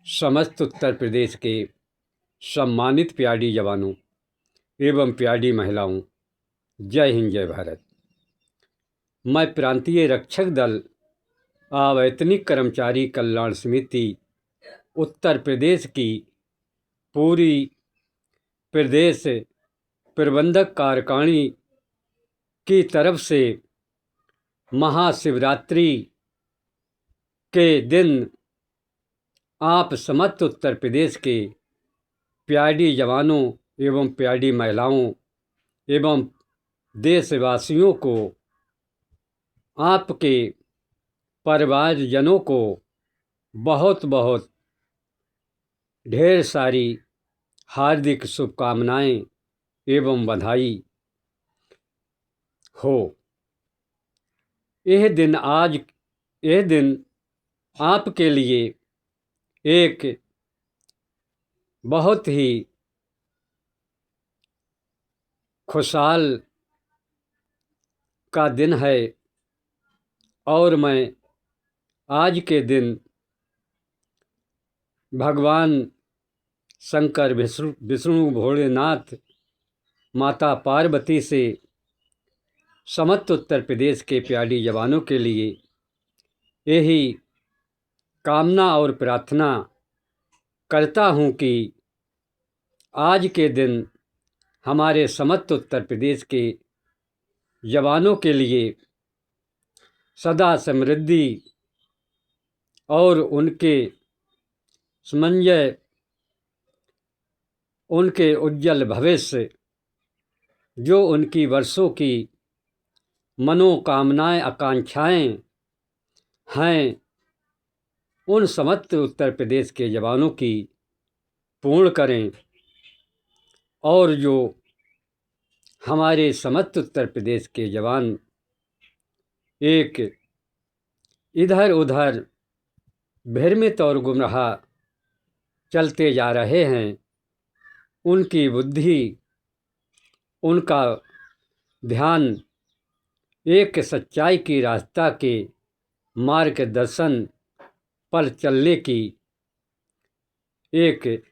समस्त उत्तर प्रदेश के सम्मानित प्यारी जवानों एवं प्यारी महिलाओं, जय हिंद जय भारत। मैं प्रांतीय रक्षक दल अवैतनिक कर्मचारी कल्याण समिति उत्तर प्रदेश की पूरी प्रदेश प्रबंधक कार्यकारिणी की तरफ से महाशिवरात्रि के दिन आप समस्त उत्तर प्रदेश के प्यारी जवानों एवं प्यारी महिलाओं एवं देशवासियों को, आपके परिवारजनों को बहुत बहुत ढेर सारी हार्दिक शुभकामनाएं एवं बधाई हो। यह दिन आपके लिए एक बहुत ही खुशहाल का दिन है और मैं आज के दिन भगवान शंकर, विष्णु, भोलेनाथ, माता पार्वती से समस्त उत्तर प्रदेश के प्यारी जवानों के लिए यही कामना और प्रार्थना करता हूँ कि आज के दिन हमारे समस्त उत्तर प्रदेश के जवानों के लिए सदा समृद्धि और उनके समंजय, उनके उज्जवल भविष्य, जो उनकी वर्षों की मनोकामनाएं आकांक्षाएं हैं, उन समस्त उत्तर प्रदेश के जवानों की पूर्ण करें और जो हमारे समस्त उत्तर प्रदेश के जवान एक इधर उधर भ्रमित और गुमराह चलते जा रहे हैं, उनकी बुद्धि, उनका ध्यान एक सच्चाई की रास्ता के मार्गदर्शन पर चलने की एक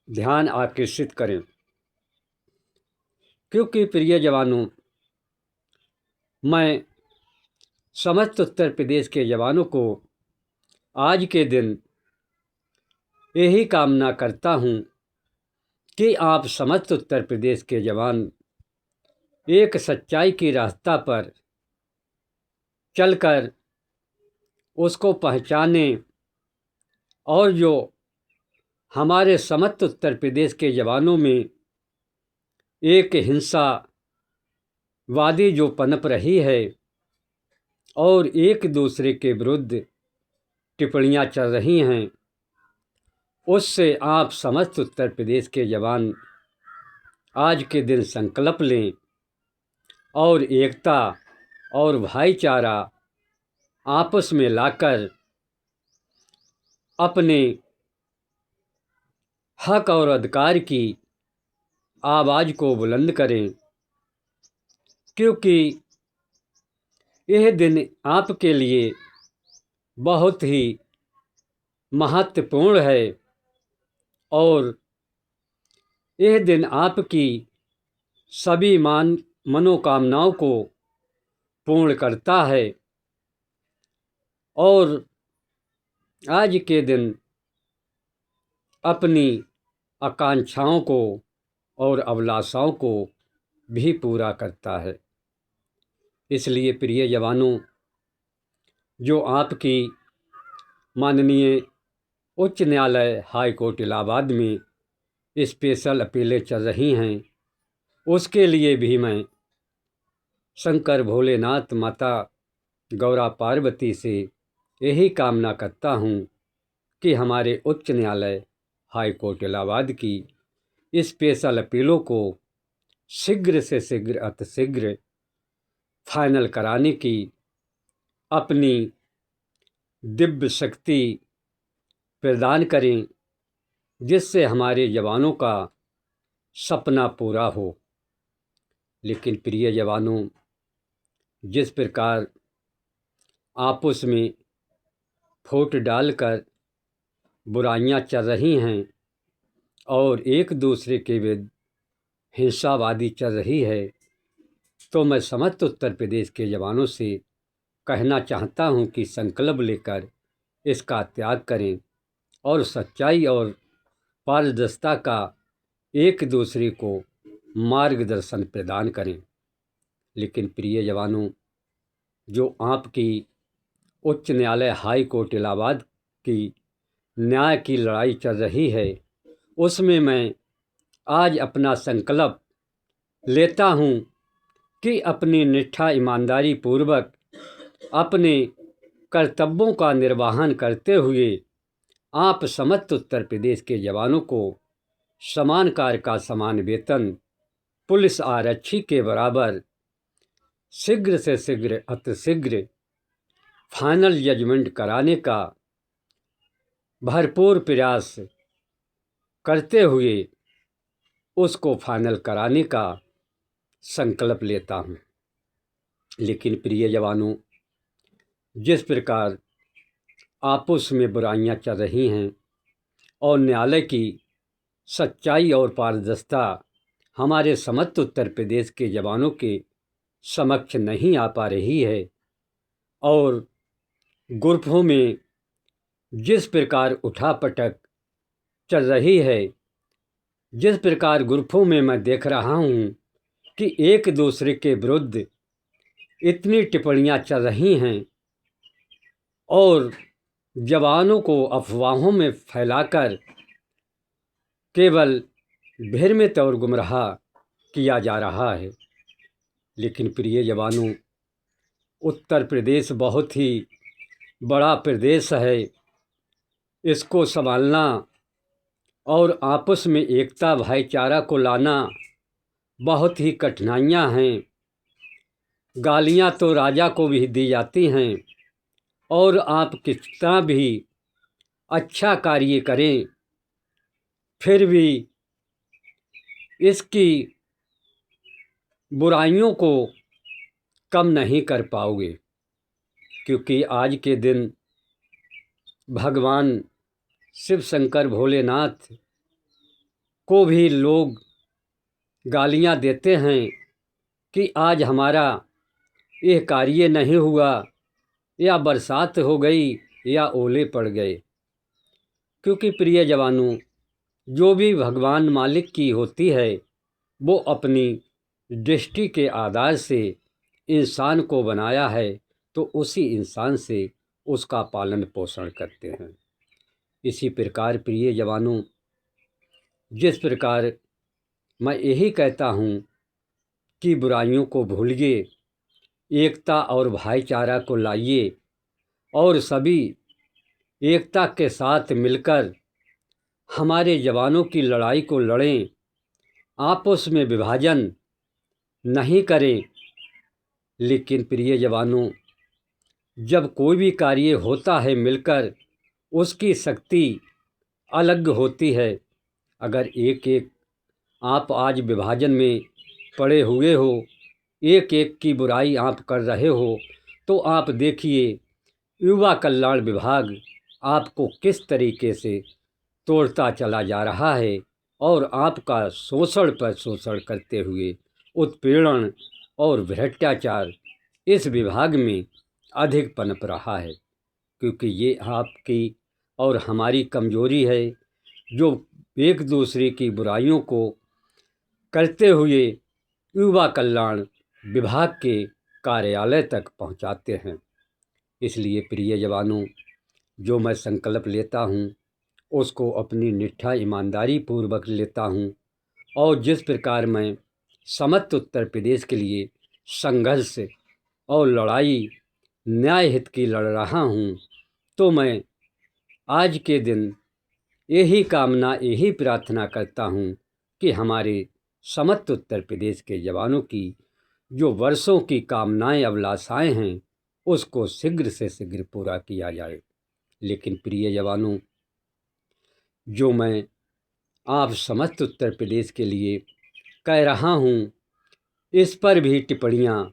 ध्यान आकर्षित करें। क्योंकि प्रिय जवानों, मैं समस्त उत्तर प्रदेश के जवानों को आज के दिन यही कामना करता हूँ कि आप समस्त उत्तर प्रदेश के जवान एक सच्चाई की रास्ता पर चलकर उसको पहचाने और जो हमारे समस्त उत्तर प्रदेश के जवानों में एक हिंसावादी जो पनप रही है और एक दूसरे के विरुद्ध टिप्पणियां चल रही हैं, उससे आप समस्त उत्तर प्रदेश के जवान आज के दिन संकल्प लें और एकता और भाईचारा आपस में लाकर अपने हक और अधिकार की आवाज़ को बुलंद करें। क्योंकि यह दिन आपके लिए बहुत ही महत्वपूर्ण है और यह दिन आपकी सभी मनोकामनाओं को पूर्ण करता है और आज के दिन अपनी आकांक्षाओं को और अभिलाषाओं को भी पूरा करता है। इसलिए प्रिय जवानों, जो आपकी माननीय उच्च न्यायालय हाई कोर्ट इलाहाबाद में स्पेशल अपीलें चल रही हैं, उसके लिए भी मैं शंकर, भोलेनाथ, माता गौरा पार्वती से यही कामना करता हूँ कि हमारे उच्च न्यायालय हाई कोर्ट इलाहाबाद की स्पेशल अपीलों को शीघ्र से शीघ्र अतिशीघ्र फाइनल कराने की अपनी दिव्य शक्ति प्रदान करें, जिससे हमारे जवानों का सपना पूरा हो। लेकिन प्रिय जवानों, जिस प्रकार आपस में फूट डालकर बुराइयां चल रही हैं और एक दूसरे के विरुद्ध हिंसावादी चल रही है, तो मैं समस्त उत्तर प्रदेश के जवानों से कहना चाहता हूं कि संकल्प लेकर इसका त्याग करें और सच्चाई और पारदर्शिता का एक दूसरे को मार्गदर्शन प्रदान करें। लेकिन प्रिय जवानों, जो आपकी उच्च न्यायालय हाई कोर्ट इलाहाबाद की न्याय की लड़ाई चल रही है, उसमें मैं आज अपना संकल्प लेता हूं कि अपनी निष्ठा ईमानदारी पूर्वक अपने कर्तव्यों का निर्वहन करते हुए आप समस्त उत्तर प्रदेश के जवानों को समान कार्य का समान वेतन, पुलिस आरक्षी के बराबर शीघ्र से शीघ्र अतिशीघ्र फाइनल जजमेंट कराने का भरपूर प्रयास करते हुए उसको फाइनल कराने का संकल्प लेता हूँ। लेकिन प्रिय जवानों, जिस प्रकार आपस में बुराइयां चल रही हैं और न्यायालय की सच्चाई और पारदर्शिता हमारे समस्त उत्तर प्रदेश के जवानों के समक्ष नहीं आ पा रही है और ग्रुपों में जिस प्रकार उठापटक चल रही है, जिस प्रकार ग्रुपों में मैं देख रहा हूँ कि एक दूसरे के विरुद्ध इतनी टिप्पणियां चल रही हैं और जवानों को अफवाहों में फैलाकर केवल भ्रमित और गुमराह किया जा रहा है। लेकिन प्रिय जवानों, उत्तर प्रदेश बहुत ही बड़ा प्रदेश है, इसको संभालना और आपस में एकता भाईचारा को लाना बहुत ही कठिनाइयां हैं। गालियां तो राजा को भी दी जाती हैं और आप कितना भी अच्छा कार्य करें फिर भी इसकी बुराइयों को कम नहीं कर पाओगे, क्योंकि आज के दिन भगवान शिव शंकर भोलेनाथ को भी लोग गालियां देते हैं कि आज हमारा यह कार्य नहीं हुआ, या बरसात हो गई, या ओले पड़ गए। क्योंकि प्रिय जवानों, जो भी भगवान मालिक की होती है वो अपनी दृष्टि के आधार से इंसान को बनाया है, तो उसी इंसान से उसका पालन पोषण करते हैं। इसी प्रकार प्रिय जवानों, जिस प्रकार मैं यही कहता हूँ कि बुराइयों को भूलिए, एकता और भाईचारा को लाइए और सभी एकता के साथ मिलकर हमारे जवानों की लड़ाई को लड़ें, आपस में विभाजन नहीं करें। लेकिन प्रिय जवानों, जब कोई भी कार्य होता है मिलकर, उसकी शक्ति अलग होती है। अगर एक एक आप आज विभाजन में पड़े हुए हो, एक एक की बुराई आप कर रहे हो, तो आप देखिए युवा कल्याण विभाग आपको किस तरीके से तोड़ता चला जा रहा है और आपका शोषण पर शोषण करते हुए उत्पीड़न और भ्रष्टाचार इस विभाग में अधिक पनप रहा है। क्योंकि ये आपकी और हमारी कमजोरी है, जो एक दूसरे की बुराइयों को करते हुए युवा कल्याण विभाग के कार्यालय तक पहुंचाते हैं। इसलिए प्रिय जवानों, जो मैं संकल्प लेता हूं उसको अपनी निष्ठा ईमानदारी पूर्वक लेता हूं, और जिस प्रकार मैं समस्त उत्तर प्रदेश के लिए संघर्ष और लड़ाई न्याय हित की लड़ रहा हूं, तो मैं आज के दिन यही कामना, यही प्रार्थना करता हूं कि हमारे समस्त उत्तर प्रदेश के जवानों की जो वर्षों की कामनाएं अभिलाषाएं हैं उसको शीघ्र से शीघ्र पूरा किया जाए। लेकिन प्रिय जवानों, जो मैं आप समस्त उत्तर प्रदेश के लिए कह रहा हूँ, इस पर भी टिप्पणियाँ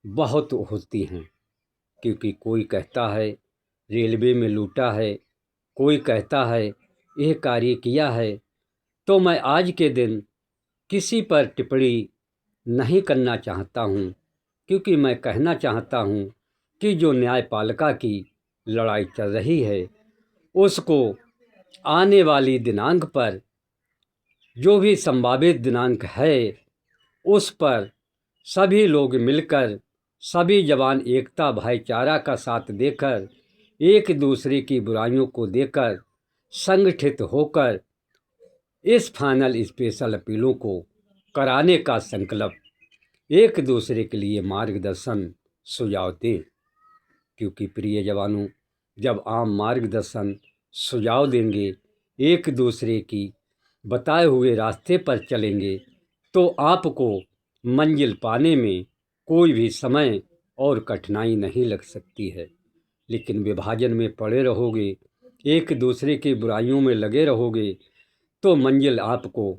बहुत होती हैं क्योंकि कोई कहता है रेलवे में लूटा है, कोई कहता है यह कार्य किया है। तो मैं आज के दिन किसी पर टिप्पणी नहीं करना चाहता हूँ, क्योंकि मैं कहना चाहता हूँ कि जो न्यायपालिका की लड़ाई चल रही है उसको आने वाली दिनांक पर, जो भी संभावित दिनांक है, उस पर सभी लोग मिलकर, सभी जवान एकता भाईचारा का साथ देकर, एक दूसरे की बुराइयों को देकर संगठित होकर इस फाइनल स्पेशल अपीलों को कराने का संकल्प, एक दूसरे के लिए मार्गदर्शन सुझाव दें। क्योंकि प्रिय जवानों, जब आप मार्गदर्शन सुझाव देंगे, एक दूसरे की बताए हुए रास्ते पर चलेंगे, तो आपको मंजिल पाने में कोई भी समय और कठिनाई नहीं लग सकती है। लेकिन विभाजन में पड़े रहोगे, एक दूसरे की बुराइयों में लगे रहोगे, तो मंजिल आपको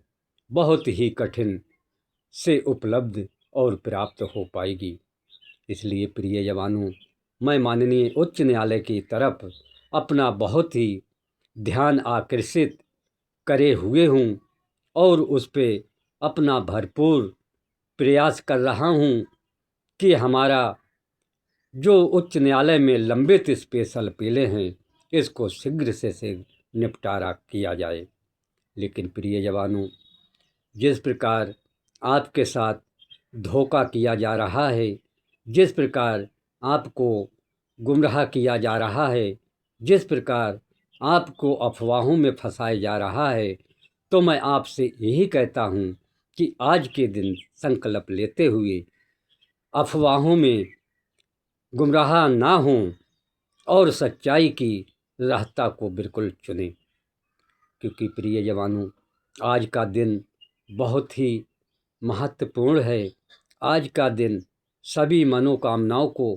बहुत ही कठिन से उपलब्ध और प्राप्त हो पाएगी। इसलिए प्रिय जवानों, मैं माननीय उच्च न्यायालय की तरफ अपना बहुत ही ध्यान आकर्षित करे हुए हूँ और उस पे अपना भरपूर प्रयास कर रहा हूँ कि हमारा जो उच्च न्यायालय में लंबित स्पेशल अपीलें हैं, इसको शीघ्र से निपटारा किया जाए। लेकिन प्रिय जवानों, जिस प्रकार आपके साथ धोखा किया जा रहा है, जिस प्रकार आपको गुमराह किया जा रहा है, जिस प्रकार आपको अफवाहों में फंसाया जा रहा है, तो मैं आपसे यही कहता हूँ कि आज के दिन संकल्प लेते हुए अफवाहों में गुमराह ना हों और सच्चाई की रास्ता को बिल्कुल चुनें। क्योंकि प्रिय जवानों, आज का दिन बहुत ही महत्वपूर्ण है। आज का दिन सभी मनोकामनाओं को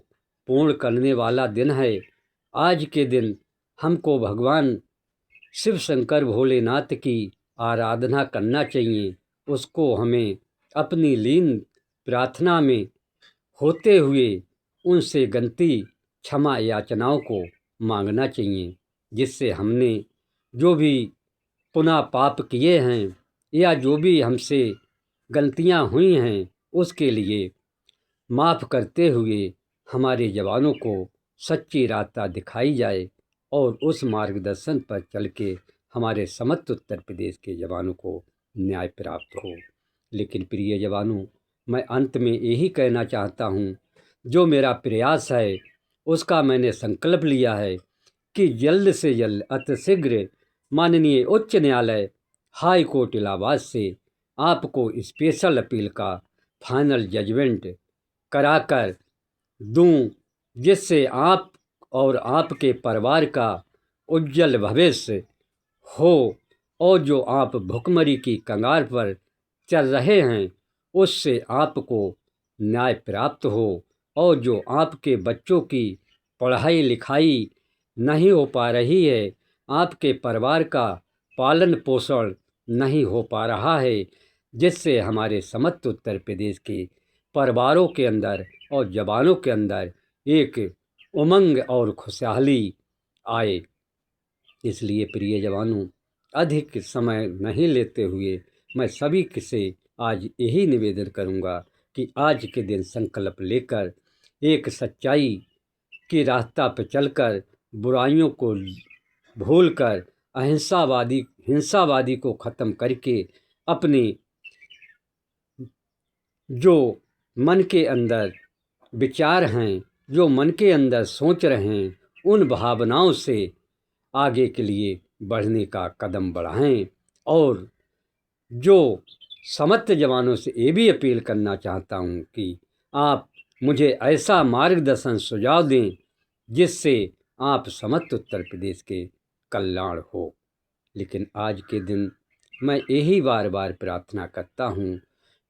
पूर्ण करने वाला दिन है। आज के दिन हमको भगवान शिव शंकर भोलेनाथ की आराधना करना चाहिए। उसको हमें अपनी लीन प्रार्थना में होते हुए उनसे गलती क्षमा याचनाओं को मांगना चाहिए, जिससे हमने जो भी पुनः पाप किए हैं या जो भी हमसे गलतियां हुई हैं, उसके लिए माफ़ करते हुए हमारे जवानों को सच्ची रास्ता दिखाई जाए और उस मार्गदर्शन पर चल के हमारे समस्त उत्तर प्रदेश के जवानों को न्याय प्राप्त हो। लेकिन प्रिय जवानों, मैं अंत में यही कहना चाहता हूँ, जो मेरा प्रयास है उसका मैंने संकल्प लिया है कि जल्द से जल्द अतिशीघ्र माननीय उच्च न्यायालय हाई कोर्ट इलाहाबाद से आपको स्पेशल अपील का फाइनल जजमेंट कराकर दूं, जिससे आप और आपके परिवार का उज्जवल भविष्य हो और जो आप भुखमरी की कगार पर चल रहे हैं उससे आपको न्याय प्राप्त हो और जो आपके बच्चों की पढ़ाई लिखाई नहीं हो पा रही है, आपके परिवार का पालन पोषण नहीं हो पा रहा है, जिससे हमारे समस्त उत्तर प्रदेश के परिवारों के अंदर और जवानों के अंदर एक उमंग और खुशहाली आए। इसलिए प्रिय जवानों, अधिक समय नहीं लेते हुए मैं सभी से आज यही निवेदन करूंगा कि आज के दिन संकल्प लेकर एक सच्चाई की रास्ता पर चलकर बुराइयों को भूलकर हिंसावादी को ख़त्म करके अपने जो मन के अंदर विचार हैं, जो मन के अंदर सोच रहे हैं, उन भावनाओं से आगे के लिए बढ़ने का कदम बढ़ाएं। और जो समस्त जवानों से ये भी अपील करना चाहता हूँ कि आप मुझे ऐसा मार्गदर्शन सुझाव दें जिससे आप समस्त उत्तर प्रदेश के कल्याण हो। लेकिन आज के दिन मैं यही बार बार प्रार्थना करता हूँ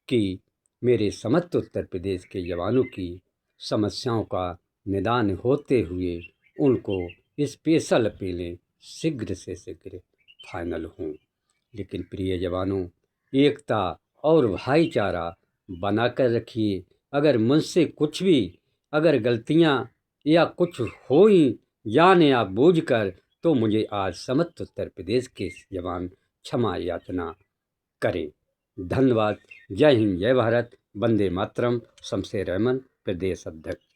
कि मेरे समस्त उत्तर प्रदेश के जवानों की समस्याओं का निदान होते हुए उनको स्पेशल अपीलें शीघ्र से शीघ्र फाइनल हों। लेकिन प्रिय जवानों, एकता और भाईचारा बनाकर रखिए। अगर मुझसे कुछ भी अगर गलतियां या कुछ हो ही जाने आप बूझ कर, तो मुझे आज समस्त उत्तर प्रदेश के जवान क्षमा याचना करें। धन्यवाद। जय हिंद, जय भारत, वंदे मातरम। शमशेर अहमद, प्रदेश अध्यक्ष।